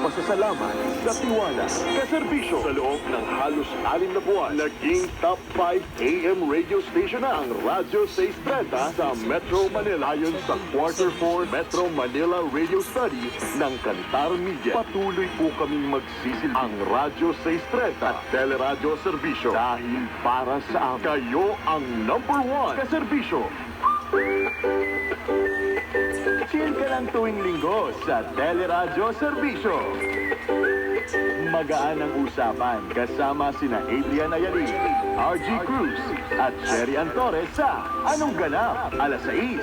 pasasalamat sa tiwala. Kaserbisyo sa loob ng halos 6 na buwan, naging top 5 AM radio station na ang Radyo 630 sa Metro Manila. Ayon sa Quarter 4 Metro Manila Radio Study ng Kantar Media, patuloy po kaming magsisil ang Radyo 630 at Teleradyo Serbisyo dahil para sa kayo ang number 1 kaserbisyo. Chill ka lang tuwing linggo sa Teleradyo Serbisyo. Magaan ang usapan kasama sina Adrian Ayalin, RG Cruz at Sherry Antores sa Anong Ganap, alas 6.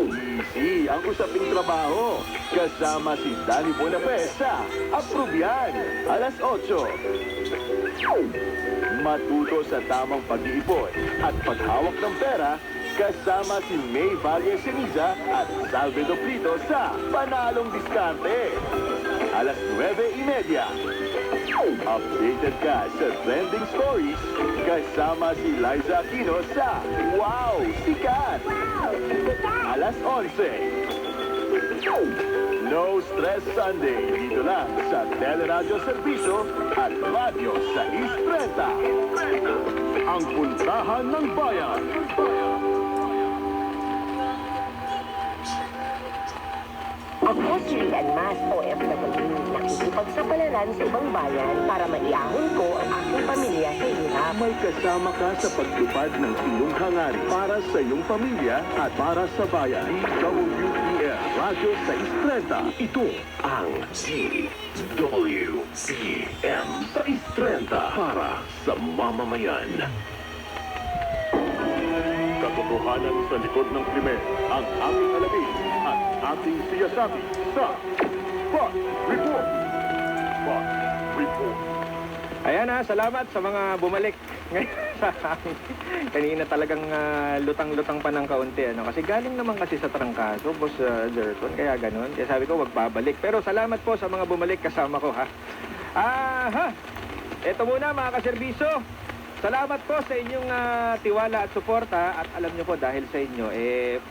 Easy ang usaping trabaho kasama si Danny Bonapé sa Aprubian, alas 8. Matuto sa tamang pag-iipon at paghawak ng pera kasama si May Valle Seniza at Salvedo Frito sa Panalong Diskarte, alas 9:30. Updated ka sa trending stories kasama si Liza Aquino sa Wow! Sikat! Alas 11. No Stress Sunday dito lang sa Teleradyo Serbisyo at Radyo 630. Ang puntahan ng bayan. Ako si Lian Mas, OFW, nakikipagsapalaran sa ibang bayan para maiahon ko ang aking pamilya sa hirap. May kasama ka sa pagtupad ng iyong hangarin para sa iyong pamilya at para sa bayan. WPL Radyo 630. Ito ang DWPM 630 para sa mamamayan. Katotohanan sa likod ng krimen ang aming alamin at ating siyasabi sa Spot Report. Spot Report. Ayan ha, salamat sa mga bumalik. Kanina talagang lutang-lutang pa ng kaunti. Ano? Kasi galing naman kasi sa trangkaso, Boss Jerton, kaya ganun. Kaya sabi ko, wag babalik. Pero salamat po sa mga bumalik kasama ko ha. Eto muna mga kaserbiso. Salamat po sa inyong tiwala at suporta at alam nyo po dahil sa inyo,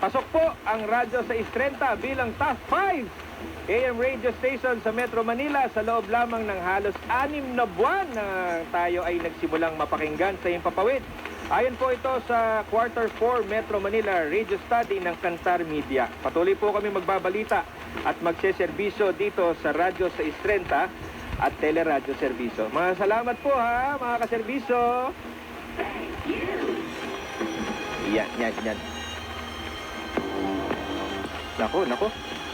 pasok po ang Radyo 630 bilang top 5 AM radio station sa Metro Manila sa loob lamang ng halos 6 na buwan na tayo ay nagsimulang mapakinggan sa Himpapawid. Ayon po ito sa Quarter 4 Metro Manila Radio Study ng Kantar Media. Patuloy po kami magbabalita at magseserbisyo dito sa Radyo 630 at Teleradyo Serbisyo. Mga salamat po ha, mga kaserbisyo. Yan. Nako.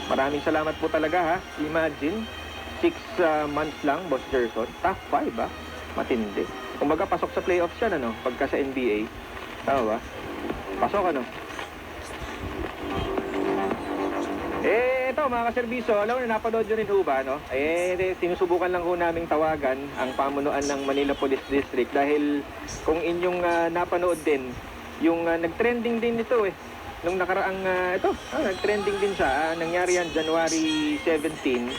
Maraming salamat po talaga ha. Imagine, 6 months lang, Boss Jerton. Top 5 ha. Matindi. Kumbaga, pasok sa playoffs yan, ano? Pagka sa NBA. Tama ba? Pasok, ano? Ito mga kaserbiso, alam mo na napanood nyo rin ho ba, no? Sinusubukan lang ho naming tawagan ang pamunuan ng Manila Police District dahil kung inyong napanood din, yung nag-trending din ito nung nakaraang, nag-trending din siya, nangyari yan January 17.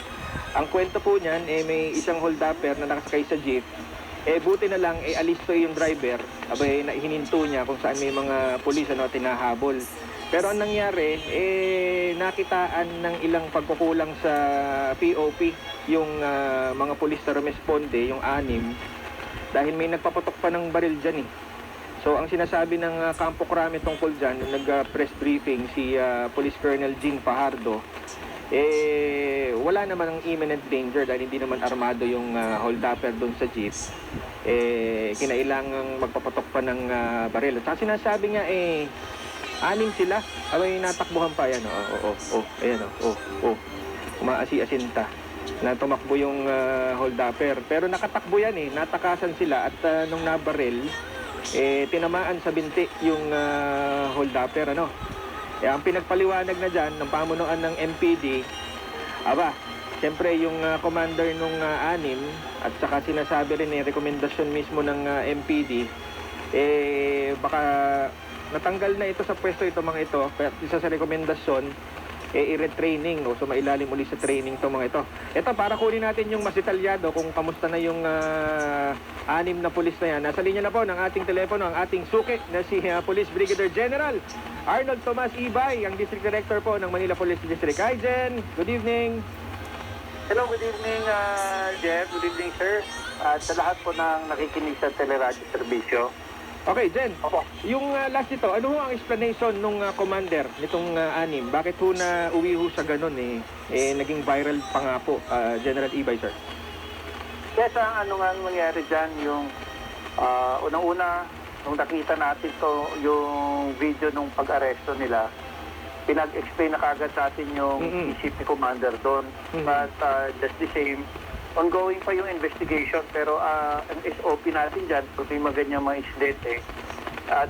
Ang kwento po niyan, may isang hold-upper na nakasakay sa jeep, buti na lang, alisto yung driver, hininto niya kung saan may mga pulis, tinahabol. Pero ang nangyari, nakitaan ng ilang pagkukulang sa POP yung mga pulis na rumesponde, yung 6, dahil may nagpaputok pa ng baril dyan So ang sinasabi ng Kampo Krame tungkol dyan, nag-press briefing si Police Colonel Jean Fajardo, wala naman ang imminent danger dahil hindi naman armado yung hold-upper doon sa jeep. Kinailangang magpaputok pa ng baril. At sinasabi nga 6 sila. Natakbuhan pa yan. Ayan umaasi-asinta na tumakbo yung hold-upper. Pero nakatakbo yan natakasan sila at nung nabaril, tinamaan sa binti yung hold-upper, ang pinagpaliwanag na dyan ng pamunuan ng MPD, siyempre yung commander nung 6 at saka sinasabi rin rekomendasyon mismo ng MPD, baka natanggal na ito sa pwesto mga ito, pero isa sa rekomendasyon, i-retraining, so mailalim uli sa training mga ito. Ito, para kunin natin yung mas detalyado kung kamusta na yung 6 na pulis na yan. Nasa linya na po ng ating telepono ang ating suki na si Police Brigadier General Arnold Tomas Ibay, ang District Director po ng Manila Police District. Hi, Jen! Good evening! Hello, good evening, Jeff. Good evening, sir. At sa lahat po ng nakikinig sa Teleradyo Serbisyo. Okay, Jen. Opo. Yung last nito, ano ho ang explanation nung commander nitong anim? Bakit ho na uwi ho sa ganun naging viral pa nga po, General Ibay, sir? Yes, ano nga nangyari dyan, yung unang-una, nung nakita natin to, yung video nung pag-aresto nila, pinag-explain na kagad sa atin yung PCP commander doon. But just the same, ongoing pa yung investigation, pero ang SOP natin dyan, kung may maganyang mga insidente,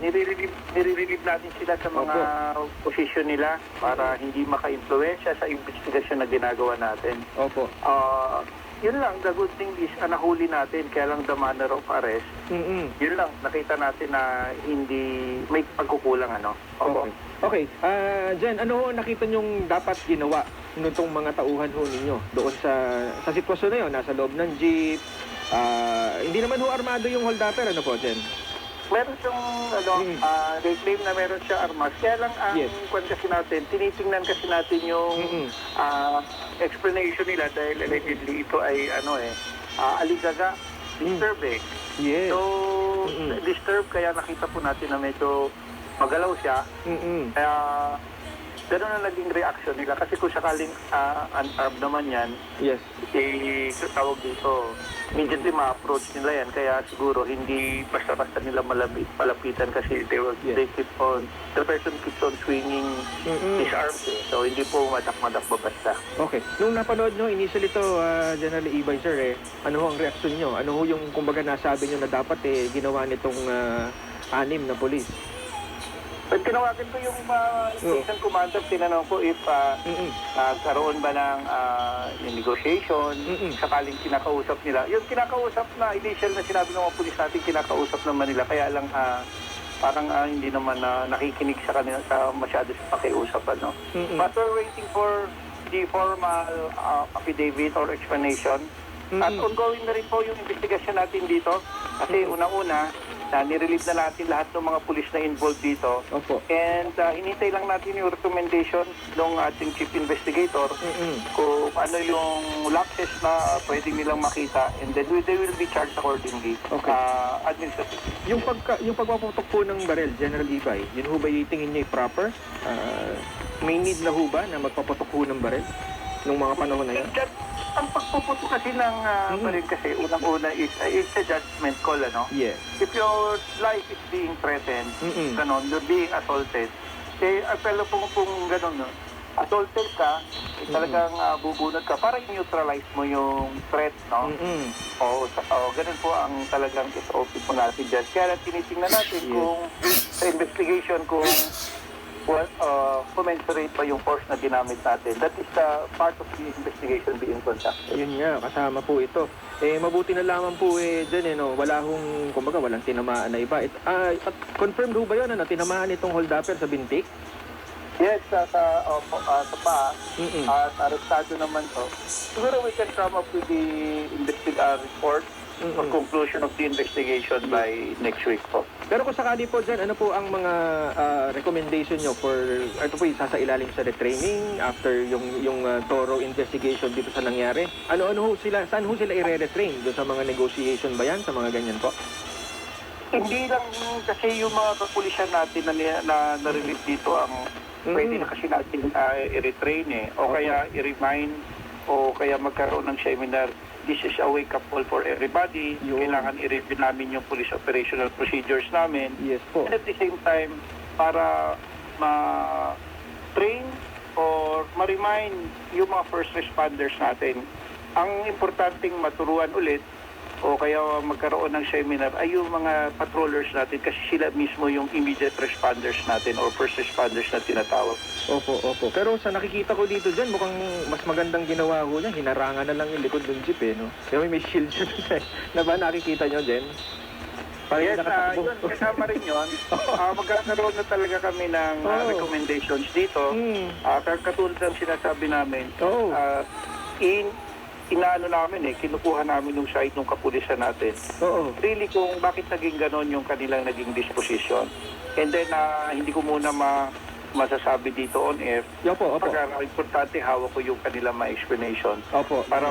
nire-relieve natin sila sa mga posisyon nila para hindi maka-influensya sa investigasyon na ginagawa natin. Opo. Yun lang, the good thing is, nahuli natin, kaya lang the manner of arrest, yun lang, nakita natin na hindi, may pagkukulang, ano. Opo. Okay. Jen, ano ho nakita nyong dapat ginawa nitong mga tauhan ho ninyo doon sa sitwasyon na yun? Nasa loob ng jeep, hindi naman ho armado yung holdapper, ano po, Jen? Meron siyang, they claim na meron siya armas. Kaya lang, ang kwan kasi natin, tinitingnan kasi natin yung explanation nila dahil allegedly ito ay, aligaga, disturb eh. Yes. So, disturb, kaya nakita po natin na medyo magalaw siya. Kaya, gano'n na naging reaction nila. Kasi kung sakaling unarmed naman yan, yes, tawag dito, immediately ma-approach nila yan. Kaya siguro hindi basta-basta nila malapitan kasi they keep on, the person keeps on swinging his arms eh. So hindi po madak-madak basta. Okay. Nung napanood nyo, initially to, General Ibay, sir, ano ho ang reaksyon nyo? Ano ho yung, kumbaga, nasabi nyo na dapat ginawa nitong anim na polis? But tinawagan ko yung station commander, tinanong ko if nagkaroon ba ng negotiation, sakaling kinakausap nila. Yung kinakausap na, initial na sinabi ng mga pulis natin, kinakausap naman nila. Kaya lang parang hindi naman nakikinig sa kanila sa masyado sa pakiusap. Ano? But we're waiting for the formal affidavit or explanation. At ongoing na rin po yung investigation natin dito. Kasi unang-una, nirelieve na natin lahat ng mga pulis na involved dito. Opo. And hinintay lang natin yung recommendation ng ating chief investigator kung ano yung lapses na pwede nilang makita, and then they will be charged accordingly. Okay. Administrative. Yung pagpaputok po ng barel, General Ibay, yun ho ba tingin niyo proper? May need na ho ba na magpaputok ho ng barel nung mga panahon na yan? Ang pagpuputo kasi ng baril kasi unang-una is it's a judgment call, ano? Yes. If your life is being threatened, ganon, you're being assaulted, apelo po kung ganon, no? Assaulted ka, talagang bubunod ka para i-neutralize mo yung threat, no? O ganun po ang talagang SOP po natin dyan. Kaya tinitingnan natin kung sa investigation kung commensurate pa yung force na ginamit natin. That is the part of the investigation being conducted. Yun nga, kasama po ito. Mabuti na lamang po dyan, wala hong, kumbaga, walang tinamaan na iba. At confirmed ho ba yun, tinamaan itong holdapper sa bintik? Yes, sa paa. At arestado naman to. Siguro we can come up with the report or conclusion of the investigation by next week po. Pero kung sakali po dyan, ano po ang mga recommendation nyo for, ito po isasailalim sa retraining after yung thorough investigation dito sa nangyari? Ano ho sila, saan ho sila i-retrain? Doon sa mga negotiation ba yan? Sa mga ganyan po? Hindi lang kasi yung mga kapulisan natin na na-relieve dito ang pwede na kasi natin i-retrain o kaya i-remind o kaya magkaroon ng seminar. This is a wake-up call for everybody. Kailangan i-review namin yung police operational procedures namin. Yes po. And at the same time, para ma-train or ma-remind yung mga first responders natin, ang importanteng maturuan ulit o kaya magkaroon ng seminar ay yung mga patrollers natin kasi sila mismo yung immediate responders natin or first responders na tinatawag. Opo. Pero sa nakikita ko dito dyan, mukhang mas magandang ginawa ko niya. Hinarangan na lang yung likod ng jeep no? Kaya may shield siya na ba nakikita nyo din? Yes, yun, kasama rin yun. Magkakaroon na talaga kami ng recommendations dito. Katulad ng sinasabi namin, inaano namin kinukuha namin yung site ng kapulisan natin. Really kung bakit naging ganon yung kanilang naging disposition. And then hindi ko muna masasabi dito on air. Opo, opo. Pagka importante, hawak ko yung kanilang mga explanation. Opo. Para